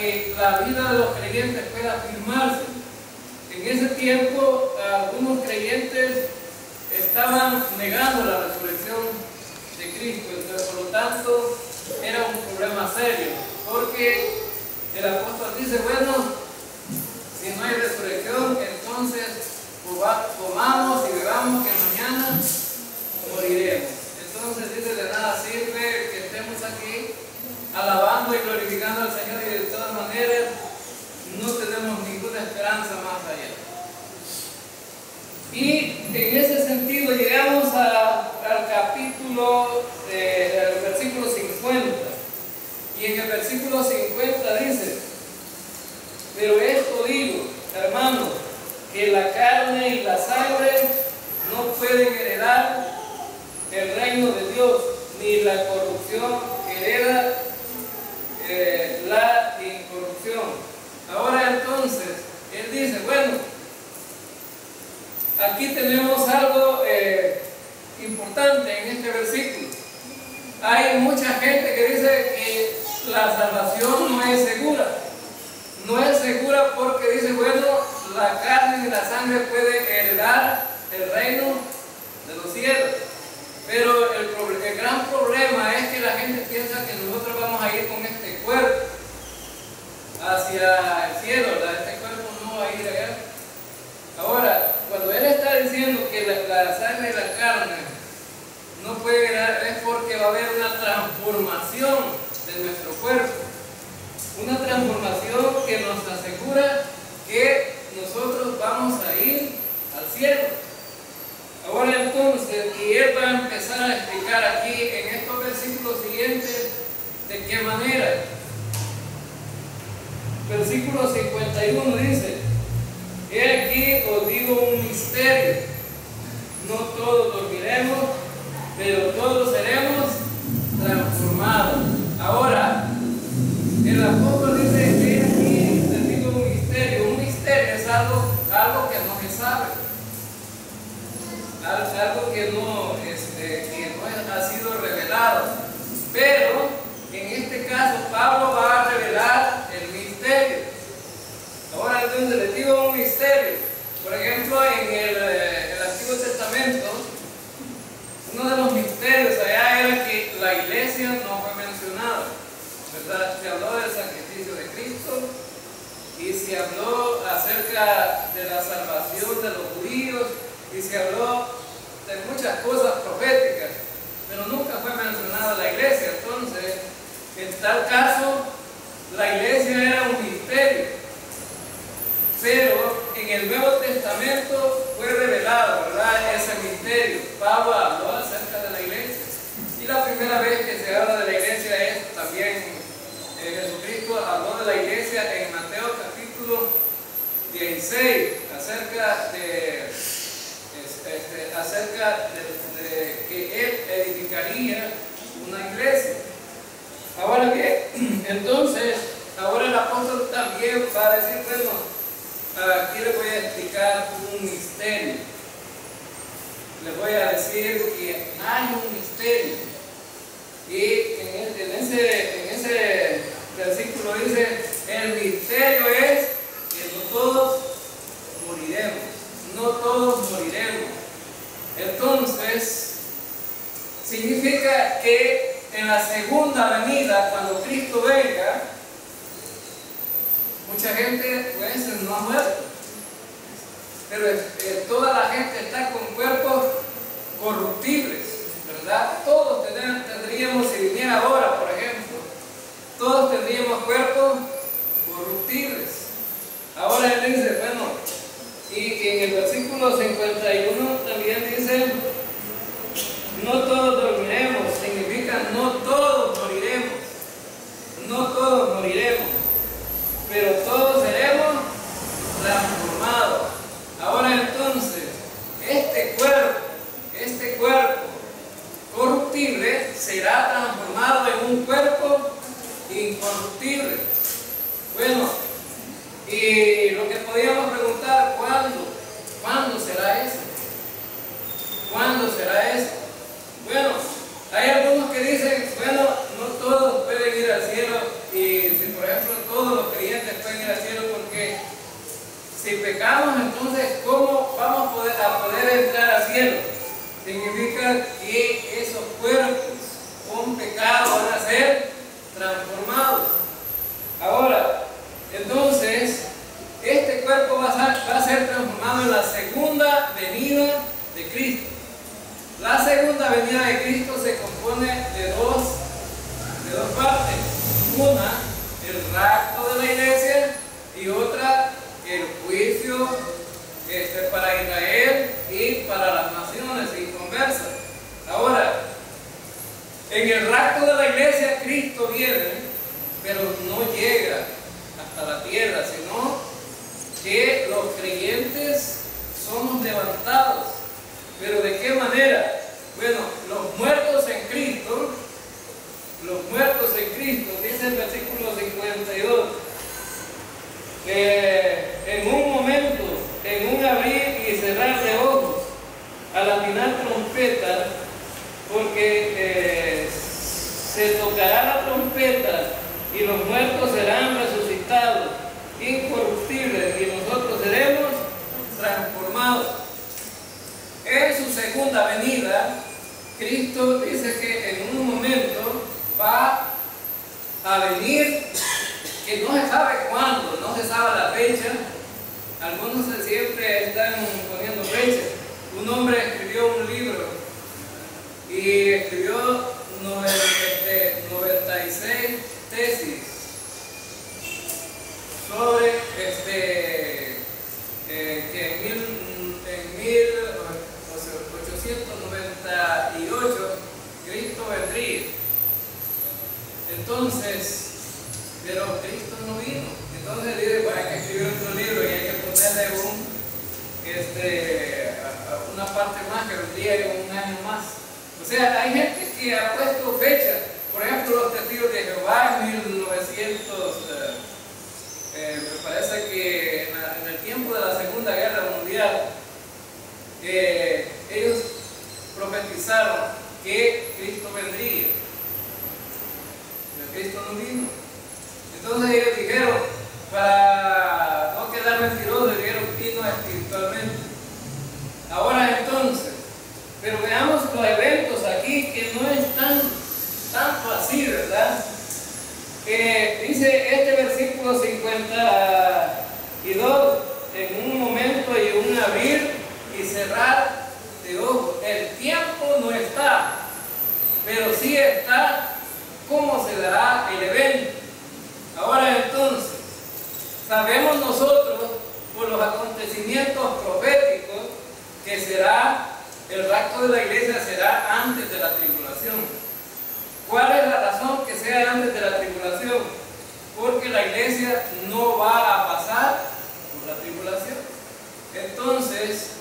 que la vida de los creyentes pueda afirmarse. En ese tiempo, algunos creyentes estaban negando la resurrección de Cristo, entonces, por lo tanto, era un problema serio, porque el apóstol dice, bueno, si no hay resurrección, entonces comamos y bebamos que mañana moriremos. Entonces dice, de nada sirve que estemos aquí alabando y glorificando al Señor, y de todas maneras no tenemos ninguna esperanza más allá. Y en ese sentido llegamos al capítulo, al versículo 50. Y en el versículo 50 dice, pero esto digo, hermanos, que la carne y la sangre no pueden heredar el reino de Dios, ni la corrupción hereda la incorrupción. Ahora entonces, él dice, bueno, aquí tenemos algo importante en este versículo. Hay mucha gente que dice que la salvación no es segura. No es segura porque dice, bueno, la carne y la sangre puede heredar el reino de los cielos. Pero el gran problema es que la gente piensa que nosotros vamos a ir con este cuerpo hacia el cielo, ¿verdad? Este cuerpo no va a ir allá. Ahora, cuando él está diciendo que la sangre y la carne no puede heredar, es porque va a haber una transformación de nuestro cuerpo. Una transformación que nos asegura que nosotros vamos a ir al cielo. Ahora entonces, y él va a empezar a explicar aquí en estos versículos siguientes de qué manera. Versículo 51 dice, he aquí os digo un misterio, no todos dormiremos, pero todos seremos transformados. Ahora, el apóstol dice, he aquí les digo un misterio es algo que no se sabe. Algo que no ha sido revelado, pero en este caso Pablo va a revelar el misterio. Ahora entonces les digo un misterio. Por ejemplo, en el Antiguo Testamento, uno de los misterios allá era que la iglesia no fue mencionada, ¿verdad? Se habló del sacrificio de Cristo y se habló acerca de la salvación de los judíos y se habló de muchas cosas proféticas, pero nunca fue mencionada la iglesia. Entonces, en tal caso, la iglesia era un misterio, pero en el Nuevo Testamento fue revelado, ¿verdad?, ese misterio. Pablo habló acerca de la iglesia, y la primera vez que se habla de la iglesia es también Jesucristo habló de la iglesia en Mateo capítulo 16, acerca de que él edificaría una iglesia. Ahora bien, entonces, ahora el apóstol también va a decir, bueno, aquí les voy a explicar un misterio. Les voy a decir que hay un misterio. Y en ese versículo dice, el misterio es que no todos moriremos. No todos moriremos. Entonces, significa que en la segunda venida, cuando Cristo venga, mucha gente pues no ha muerto, pero toda la gente está con cuerpos corruptibles, ¿verdad? Todos tendríamos, si viniera ahora, por ejemplo, todos tendríamos cuerpos corruptibles. Ahora él dice, bueno, y en el versículo 51 también dice, no todos dormiremos, significa no todos moriremos, no todos moriremos, pero todos seremos transformados. Ahora entonces, este cuerpo corruptible será transformado en un cuerpo incorruptible. Bueno, y lo que podíamos preguntar, ¿cuándo será eso? ¿Cuándo será eso? Bueno, hay algunos que dicen, bueno, no todos pueden ir al cielo, y si por ejemplo todos los creyentes puede entrar al cielo. Significa que esos cuerpos con pecado van a ser transformados. Ahora, entonces, este cuerpo va a ser transformado en la segunda venida de Cristo. La segunda venida de Cristo se compone de dos partes. Una, el rapto de la iglesia, y otra, el juicio para Israel y para las naciones inconversas. Ahora, en el rapto de la iglesia, Cristo viene, pero no llega hasta la tierra, sino que los creyentes somos levantados. ¿Pero de qué manera? Bueno, los muertos en Cristo, dice el versículo 52, en un momento, en un abrir y cerrar de ojos, a la final trompeta, porque se tocará la trompeta y los muertos serán resucitados, incorruptibles, y nosotros seremos transformados. En su segunda venida, Cristo dice que en un momento va a venir, que no se sabe cuándo, no se sabe la fecha. Algunos siempre están poniendo fechas. Un hombre escribió un libro y escribió 96 tesis sobre que en 1898 Cristo vendría. Entonces, pero Cristo no vino. Entonces dice, pues hay que escribir otro libro y hay que ponerle una parte más, que vendría un año más. O sea, hay gente que ha puesto fecha. Por ejemplo, los testigos de Jehová en 1900, me parece que en el tiempo de la Segunda Guerra Mundial, ellos profetizaron que Cristo vendría. Pero Cristo no vino. Entonces ellos dijeron, para no quedar mentirosos, dijeron vino espiritualmente. Ahora entonces, pero veamos los eventos aquí, que no es tanto así, ¿verdad? Dice este versículo 52, en un momento y un abrir y cerrar de ojos. El tiempo no está, pero sí está cómo se dará el evento. Ahora entonces, sabemos nosotros por los acontecimientos proféticos que será el rapto de la iglesia será antes de la tribulación. ¿Cuál es la razón que sea antes de la tribulación? Porque la iglesia no va a pasar por la tribulación. Entonces,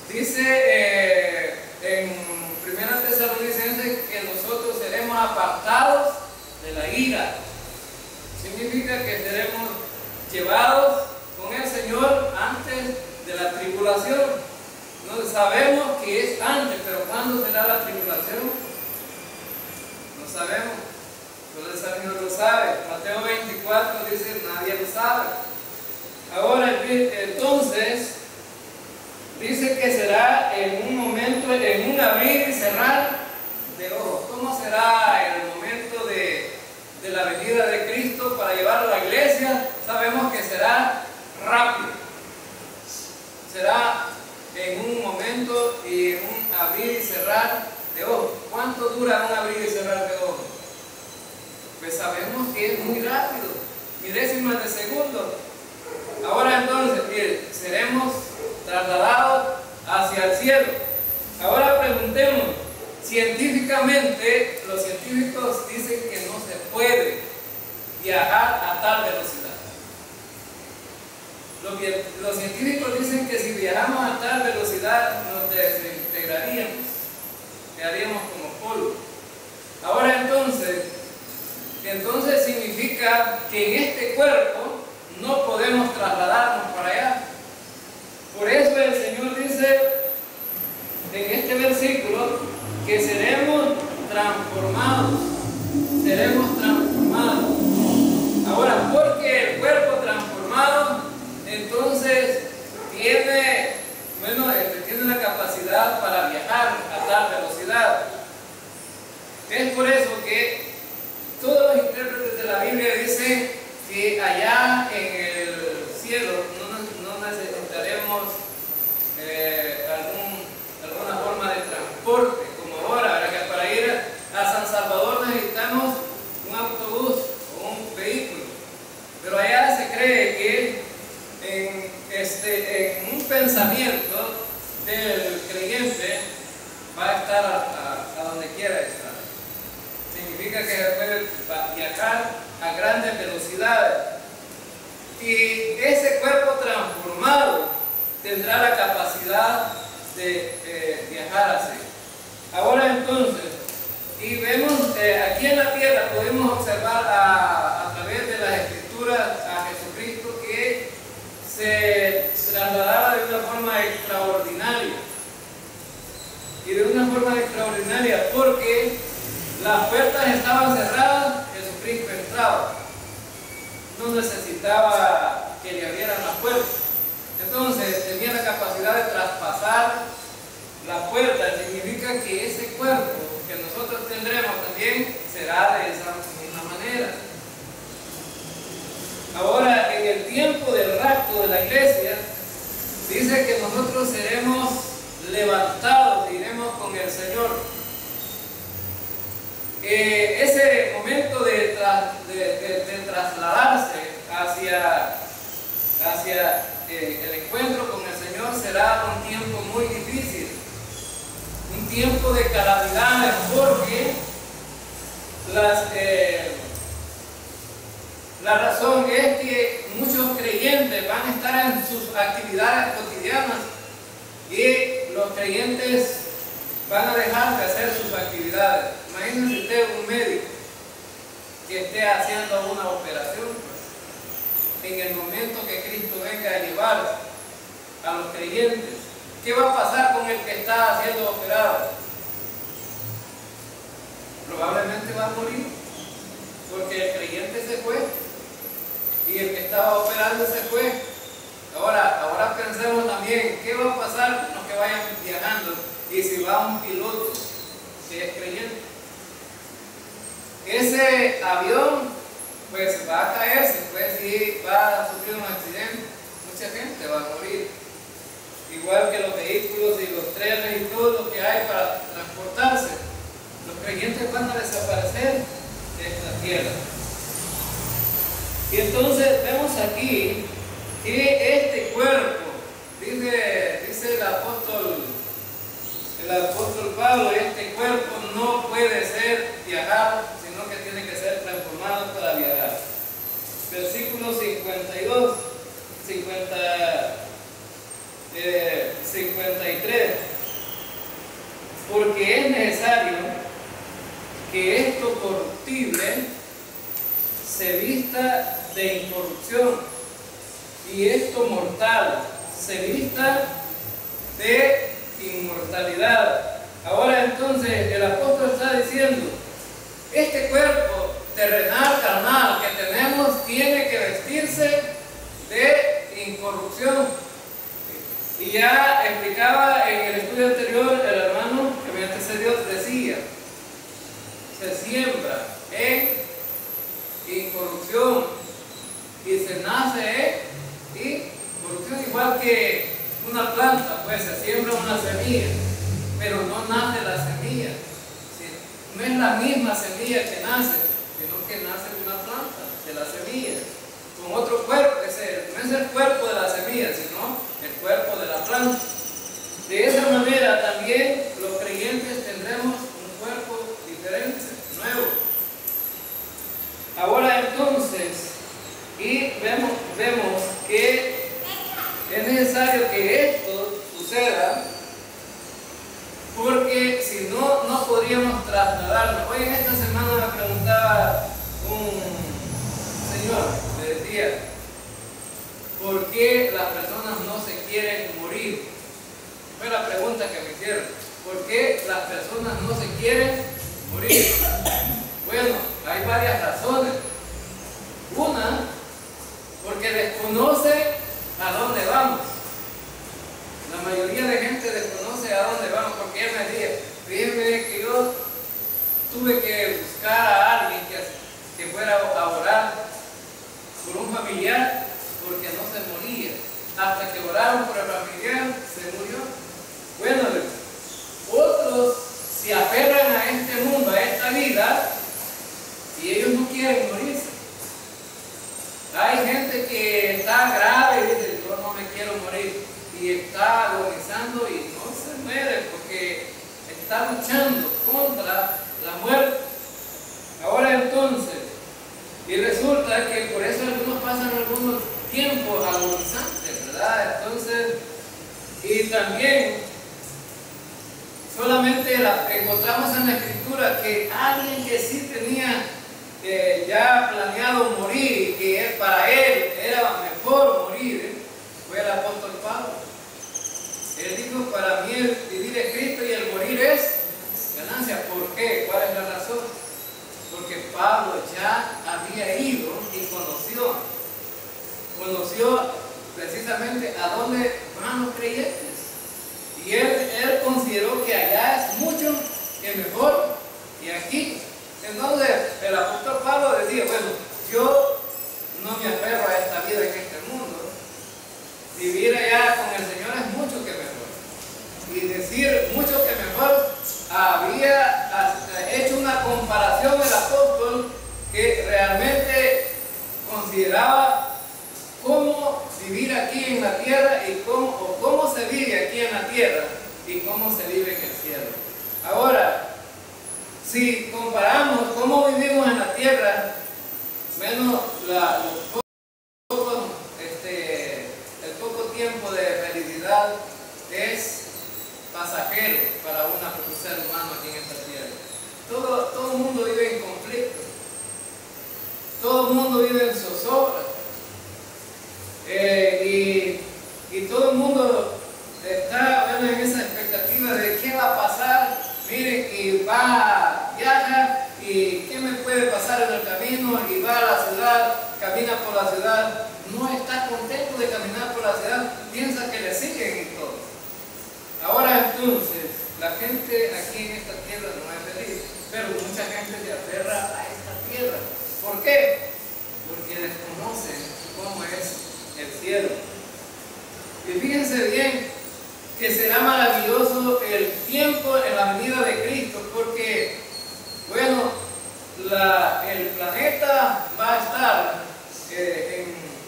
dice en 1 Tesalonicenses que nosotros seremos apartados de la ira. Significa que seremos llevados con el Señor antes de la tribulación. No sabemos que es antes, pero ¿cuándo será la tribulación? No sabemos. Solo el Señor lo sabe. Mateo 24 dice, nadie lo sabe. Ahora, entonces, dice que será en un momento, en un abrir y cerrar de ojos. ¿Cómo será el momento de la venida de Cristo para llevarlo a la iglesia? Sabemos que será rápido. Será en un momento y en un abrir y cerrar de ojos. ¿Cuánto dura un abrir y cerrar de ojos? Pues sabemos que es muy rápido, milésimas de segundo. Ahora entonces, seremos trasladados hacia el cielo. Ahora preguntemos, científicamente, los científicos dicen que no se puede viajar a tal velocidad. Los científicos dicen que si viajamos a tal velocidad nos desintegraríamos, quedaríamos como polvo. Ahora entonces significa que en este cuerpo no podemos trasladarnos para allá. Por eso el Señor dice en este versículo que seremos transformados. Seremos transformados. Ahora, porque el cuerpo transformado entonces tiene la capacidad pensamiento del creyente va a estar a donde quiera estar. Significa que se puede viajar a grandes velocidades. Y ese cuerpo transformado tendrá la capacidad de viajar así. Ahora entonces, y vemos aquí en la tierra, podemos observar a través de las escrituras a Jesucristo que se trasladaba de una forma extraordinaria. Y de una forma extraordinaria porque las puertas estaban cerradas, Jesucristo entraba. No necesitaba que le abrieran las puertas. Entonces tenía la capacidad de traspasar la puerta. Significa que ese cuerpo que nosotros tendremos también será de esa misma manera. Ahora, en el tiempo del rapto de la iglesia, dice que nosotros seremos levantados, iremos con el Señor. Ese momento de trasladarse hacia el encuentro con el Señor será un tiempo muy difícil, un tiempo de calamidades, porque la razón es que muchos creyentes van a estar en sus actividades cotidianas y los creyentes van a dejar de hacer sus actividades. Imagínense usted un médico que esté haciendo una operación, pues, en el momento que Cristo venga a llevar a los creyentes. ¿Qué va a pasar con el que está siendo operado? Probablemente va a morir, porque el creyente se fue y el que estaba operando se fue. Ahora pensemos también, ¿qué va a pasar con los que vayan viajando? Y si va un piloto que es creyente, ese avión pues va a caerse, pues si va a sufrir un accidente, mucha gente va a morir. Igual que los vehículos y los trenes y todo lo que hay para transportarse, los creyentes van a desaparecer de esta tierra. Y entonces vemos aquí que este cuerpo, dice el apóstol Pablo, este cuerpo no puede ser viajado, sino que tiene que ser transformado para viajar. Versículo 52, 53. Porque es necesario que esto corruptible se vista de incorrupción y esto mortal se vista de inmortalidad. Ahora entonces el apóstol está diciendo, este cuerpo terrenal, carnal que tenemos tiene que vestirse de incorrupción. Y ya explicaba en el estudio anterior el hermano que me antecedió, decía, se siembra en incorrupción y se nace en incorrupción, igual que una planta, pues se siembra una semilla, pero no nace la semilla. No es la misma semilla que nace, sino que nace de una planta, de la semilla, con otro cuerpo, no es el cuerpo de la semilla, sino el cuerpo de la planta. De esa manera también los creyentes tendremos un cuerpo diferente, nuevo. Ahora entonces, y vemos que es necesario que esto suceda, porque si no, no podríamos trasladarnos. Hoy en esta semana me preguntaba un señor, me decía, ¿por qué las personas no se quieren morir? Fue la pregunta que me hicieron. ¿Por qué las personas no se quieren morir? Bueno, hay varias razones. Una, porque desconoce a dónde vamos. La mayoría de gente desconoce a dónde vamos, porque él me decía, fíjense que yo tuve que buscar a alguien que fuera a orar por un familiar, porque no se moría. Hasta que oraron por el familiar, se murió. Bueno, otros se aferran a este mundo, a esta vida, y ellos no quieren morirse. Hay gente que está grave y dice, yo no me quiero morir. Y y está agonizando y no se muere porque está luchando contra la muerte. Ahora entonces, y resulta que por eso algunos pasan algunos tiempos agonizantes, ¿verdad? Entonces, y también solamente encontramos en la Escritura que alguien que sí tenía ya planeado morir y que para él era mejor morir, fue el apóstol Pablo. Él dijo: para mí el vivir es Cristo y el morir es ganancia. ¿Por qué? ¿Cuál es la razón? Porque Pablo ya había ido y conoció precisamente a dónde van los creyentes. Y él consideró que allá es mucho mejor que aquí. Entonces el apóstol Pablo decía: bueno, yo no me aferro a esta vida en este mundo. Vivir allá con el Señor es mucho que mejor. Y decir mucho que mejor, había hecho una comparación el apóstol que realmente consideraba cómo vivir aquí en la tierra y cómo se vive aquí en la tierra y cómo se vive en el cielo. Ahora, si comparamos cómo vivimos en la tierra, menos el poco tiempo de felicidad es pasajero para un ser humano aquí en esta tierra. Todo el mundo vive en conflicto, todo el mundo vive en zozobra, y todo el mundo está en esa expectativa de qué va a pasar. Miren, y viaja, y qué me puede pasar en el camino, y va a la ciudad, camina por la ciudad, no está contento de caminar por la ciudad, piensa que le siguen y todo. Ahora entonces, la gente aquí en esta tierra no es feliz, pero mucha gente se aferra a esta tierra. ¿Por qué? Porque desconocen cómo es el cielo. Y fíjense bien que será maravilloso el tiempo en la venida de Cristo, porque, bueno, el planeta va a estar,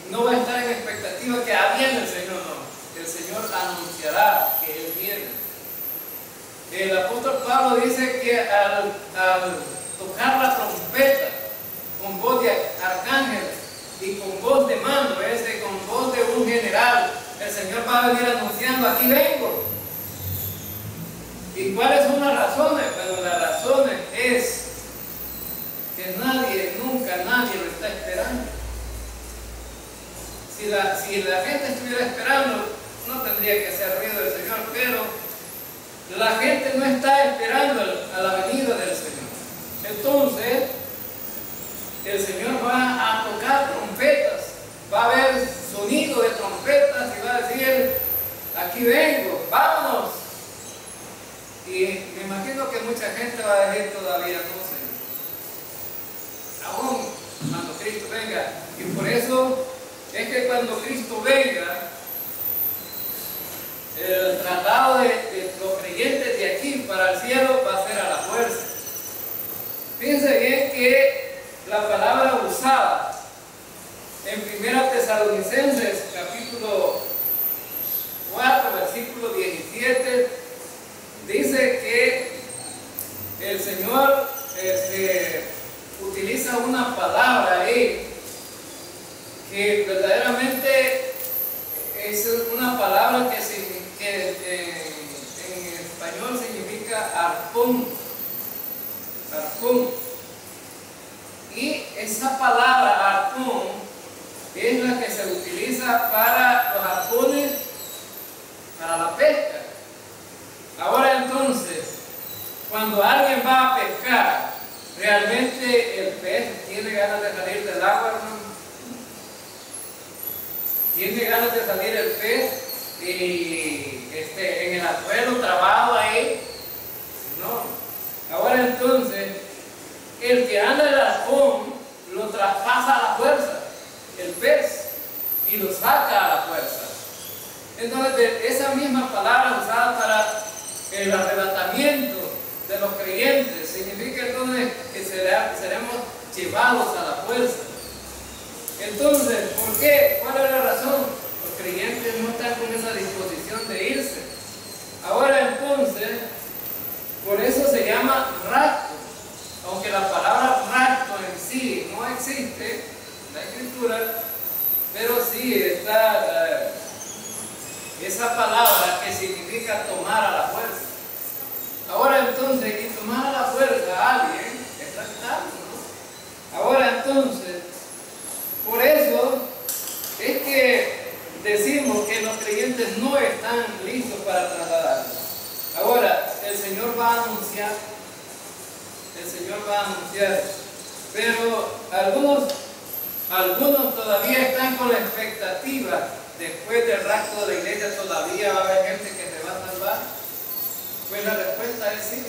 no va a estar en expectativa que viene el Señor, no. El Señor anunciará que Él viene. El apóstol Pablo dice que al tocar la trompeta con voz de arcángel y con voz de mando, con voz de un general, el Señor va a venir anunciando: aquí vengo. ¿Y cuáles son las razones? Bueno, las razones es que nunca nadie lo está esperando. Si la gente estuviera esperando, no tendría que hacer ruido el Señor, pero la gente no está esperando a la venida del Señor. Entonces, el Señor va a tocar trompetas, va a haber sonido de trompetas y va a decir: aquí vengo, vámonos. Y me imagino que mucha gente va a decir todavía: no, Señor, aún cuando Cristo venga. Y por eso es que cuando Cristo venga, el traslado de los creyentes de aquí para el cielo va a ser a la fuerza. Fíjense bien que la palabra usada en 1 Tesalonicenses capítulo 4 versículo 17 dice que el Señor utiliza una palabra ahí que verdaderamente es una palabra que en español significa arpón. Y esa palabra arpón es la que se utiliza para los arpones para la pesca. Ahora entonces, cuando alguien va a pescar, realmente el pez tiene ganas de salir del agua, hermano. Tiene ganas de salir el pez y en el anzuelo trabado ahí. No. Ahora entonces, el que anda el arpón lo traspasa a la fuerza, el pez, y lo saca a la fuerza. Entonces, esa misma palabra usada para el arrebatamiento de los creyentes significa entonces que seremos llevados a la fuerza. Entonces, ¿por qué? ¿Cuál es la razón? Porque creyentes no están con esa disposición de irse. Ahora entonces, por eso se llama rapto, aunque la palabra rapto en sí no existe en la Escritura, pero sí está esa palabra que significa tomar a la fuerza. Ahora entonces, y tomar a la fuerza a alguien es raptarlo, ¿no? Ahora entonces, por eso es que decimos que los creyentes no están listos para trasladarlo. Ahora, el Señor va a anunciar, pero algunos todavía están con la expectativa, después del rapto de la iglesia todavía va a haber gente que se va a salvar. Pues la respuesta es sí.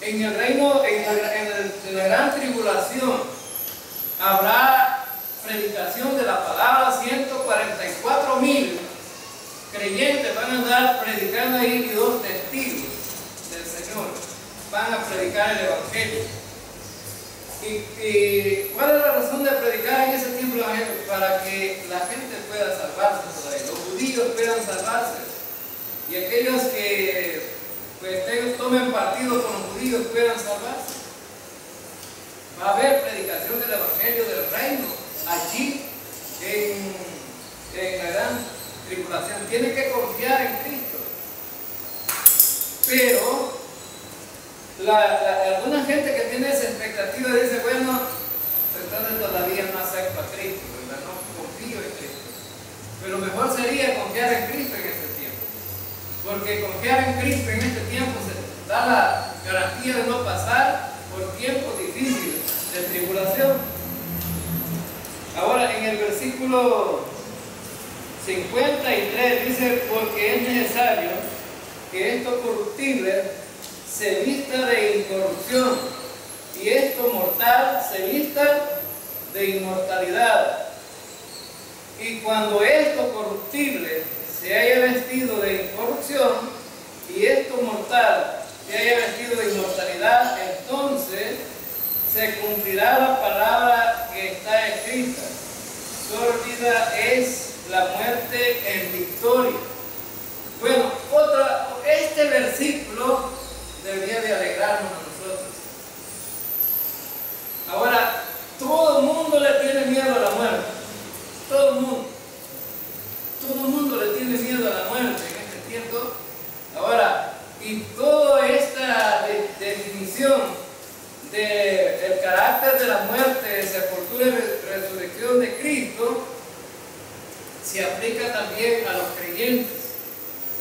En el reino, en la gran tribulación, habrá predicación de la palabra. 144,000 creyentes van a andar predicando ahí, y 2 testigos del Señor van a predicar el Evangelio. ¿Y cuál es la razón de predicar en ese tiempo el Evangelio? Para que la gente pueda salvarse todavía, los judíos puedan salvarse, y aquellos que pues tomen partido con los judíos puedan salvarse. Va a haber predicación del Evangelio del reino allí en la gran tribulación. Tiene que confiar en Cristo. Pero alguna gente que tiene esa expectativa dice, bueno, entonces todavía no acepto a Cristo, ¿verdad? No confío en Cristo. Pero mejor sería confiar en Cristo en este tiempo, porque confiar en Cristo en este tiempo se da la garantía de no pasar por tiempos difíciles de tribulación. Ahora en el versículo 53 dice, porque es necesario que esto corruptible se vista de incorrupción, y esto mortal se vista de inmortalidad. Y cuando esto corruptible se haya vestido de incorrupción, y esto mortal se haya vestido de inmortalidad, entonces se cumplirá la palabra que está escrita: sórdida es la muerte en victoria. Bueno, este versículo debería de alegrarnos a nosotros. Ahora, todo el mundo le tiene miedo a la muerte. Todo el mundo. Todo el mundo le tiene miedo a la muerte en este tiempo. Ahora, y toda esta definición del carácter de la muerte, sepultura y resurrección de Cristo se aplica también a los creyentes.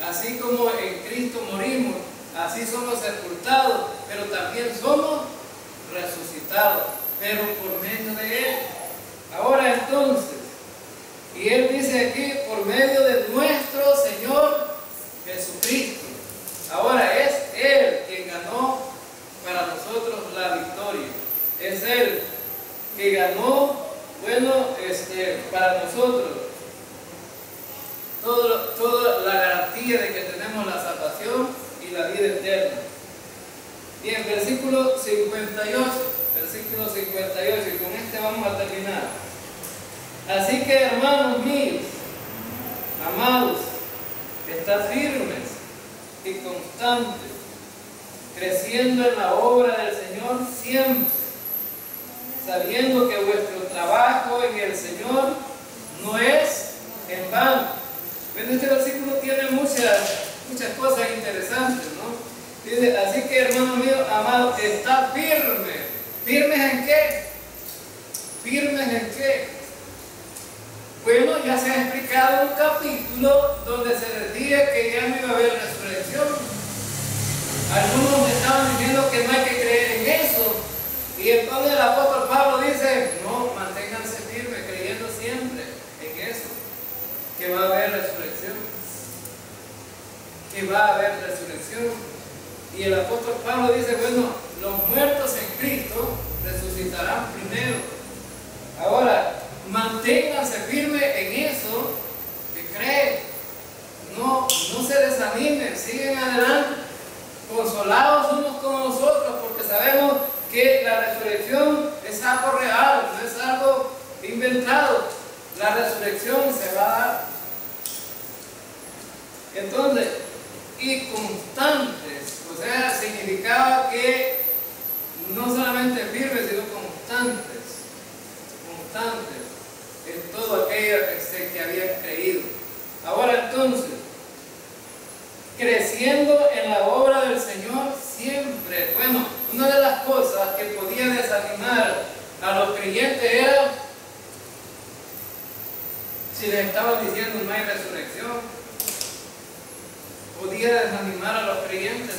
Así como en Cristo morimos, así somos sepultados, pero también somos resucitados, pero por medio de Él. Ahora entonces, y Él dice aquí, por medio de nuestro Señor Jesucristo. Ahora es Él quien ganó para nosotros la victoria. Es Él que ganó, para nosotros toda la garantía de que tenemos la salvación y la vida eterna. Bien, versículo 58, y con este vamos a terminar. Así que, hermanos míos, amados, estad firmes y constantes, creciendo en la obra del Señor siempre, sabiendo que vuestro trabajo en el Señor no es en vano. Bueno, este versículo tiene muchas cosas interesantes, ¿no? Dice, así que, hermanos míos, amados, estad firmes. ¿Firmes en qué? ¿Firmes en qué? Bueno, ya se ha explicado un capítulo donde se decía que ya no iba a haber resurrección. Algunos estaban diciendo que no hay que creer en eso. Y entonces el apóstol Pablo dice, no, manténganse firmes, creyendo siempre en eso, que va a haber resurrección. Que va a haber resurrección. Y el apóstol Pablo dice, bueno, los muertos en Cristo resucitarán primero. Ahora, manténganse firmes en eso que creen. No se desanimen, siguen adelante, consolados unos con nosotros, porque sabemos que la resurrección es algo real, no es algo inventado. la resurrección se va a dar. Entonces, y constantes, o sea, significaba que no solamente firmes, sino constantes en todo aquello que habían creído. Ahora entonces, creciendo en la obra del Señor siempre. Bueno, una de las cosas que podía desanimar a los creyentes era si les estaban diciendo no hay resurrección. Podía desanimar a los creyentes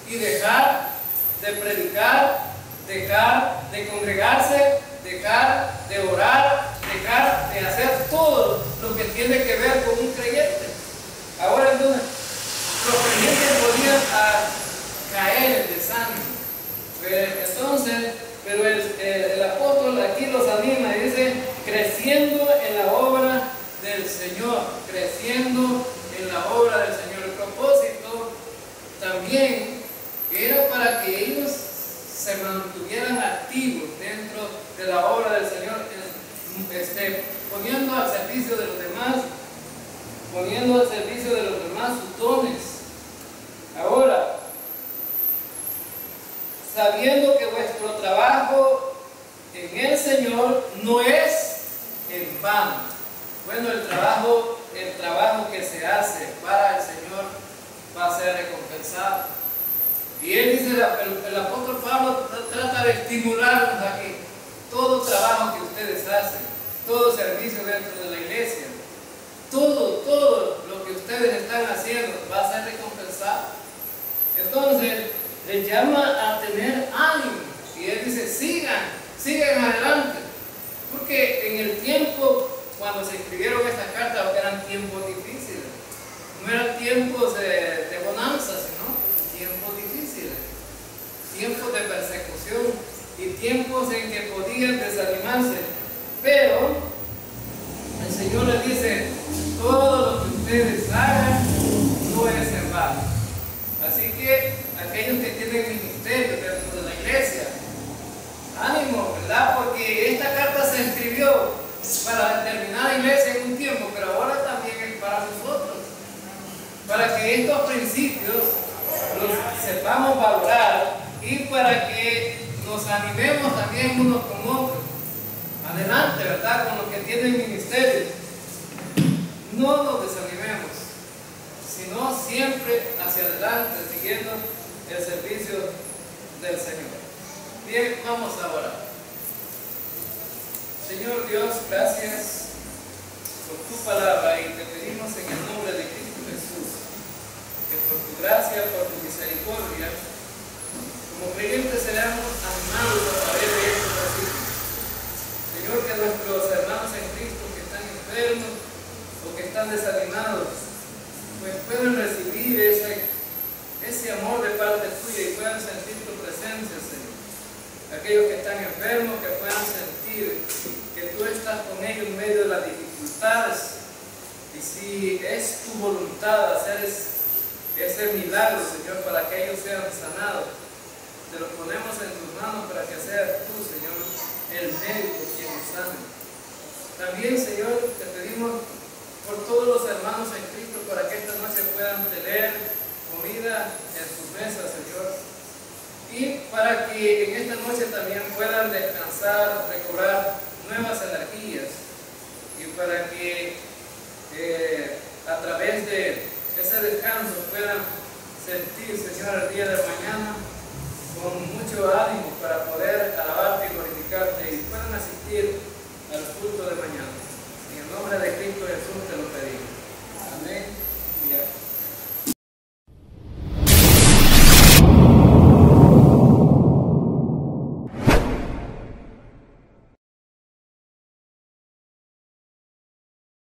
y dejar de predicar, dejar de congregarse, dejar de orar, dejar de hacer todo lo que tiene que ver con un creyente. Ahora entonces, los creyentes podían caer en desánimo. Entonces, pero el apóstol aquí los anima y dice, creciendo en la obra del Señor, creciendo en la obra del Señor. El propósito también era para que ellos se mantuvieran activos dentro de la obra del Señor, poniendo al servicio de los demás, sus dones. Ahora, sabiendo que vuestro trabajo en el Señor no es en vano. Bueno, el trabajo que se hace para el Señor va a ser recompensado. Y él dice, el apóstol Pablo trata de estimularnos aquí. Todo trabajo que ustedes hacen, todo servicio dentro de la iglesia, todo lo que ustedes están haciendo va a ser recompensado. Entonces, les llama a tener ánimo. Y él dice, sigan adelante. Porque en el tiempo, cuando se escribieron estas cartas, eran tiempos difíciles. No eran tiempos de bonanza, sino tiempos difíciles. Tiempos de persecución y tiempos en que podían desanimarse. Pero el Señor les dice, todo lo que ustedes hagan no es en vano. Así que aquellos que tienen ministerio dentro de la iglesia, ánimo, ¿verdad? Porque esta carta se escribió para determinada iglesia en un tiempo, pero ahora también es para nosotros. Para que estos principios los sepamos valorar y para que nos animemos también unos con otros. Adelante, ¿verdad? Con los que tienen ministerio. No nos desanimemos, sino siempre hacia adelante, siguiendo el servicio del Señor. Bien, vamos a orar. Señor Dios, gracias por tu palabra y te pedimos en el nombre de Cristo Jesús que por tu gracia, por tu misericordia, como creyentes seamos animados a través de estos versículos. Señor, que nuestros hermanos en Cristo que están enfermos o que están desanimados, pues puedan recibir ese amor de parte tuya y puedan sentir tu presencia, Señor. Aquellos que están enfermos, que puedan sentir que tú estás con ellos en medio de las dificultades. Y si es tu voluntad hacer ese milagro, Señor, para que ellos sean sanados, te lo ponemos en tus manos para que seas tú, Señor, el médico quien nos sane. También, Señor, te pedimos por todos los hermanos en Cristo para que esta noche puedan tener comida en sus mesas, Señor. Y para que en esta noche también puedan descansar, recobrar nuevas energías. Y para que a través de ese descanso puedan sentir, Señor, el día de mañana con mucho ánimo para poder alabarte y glorificarte y puedan asistir al culto de mañana. En el nombre de Cristo Jesús te lo pedimos.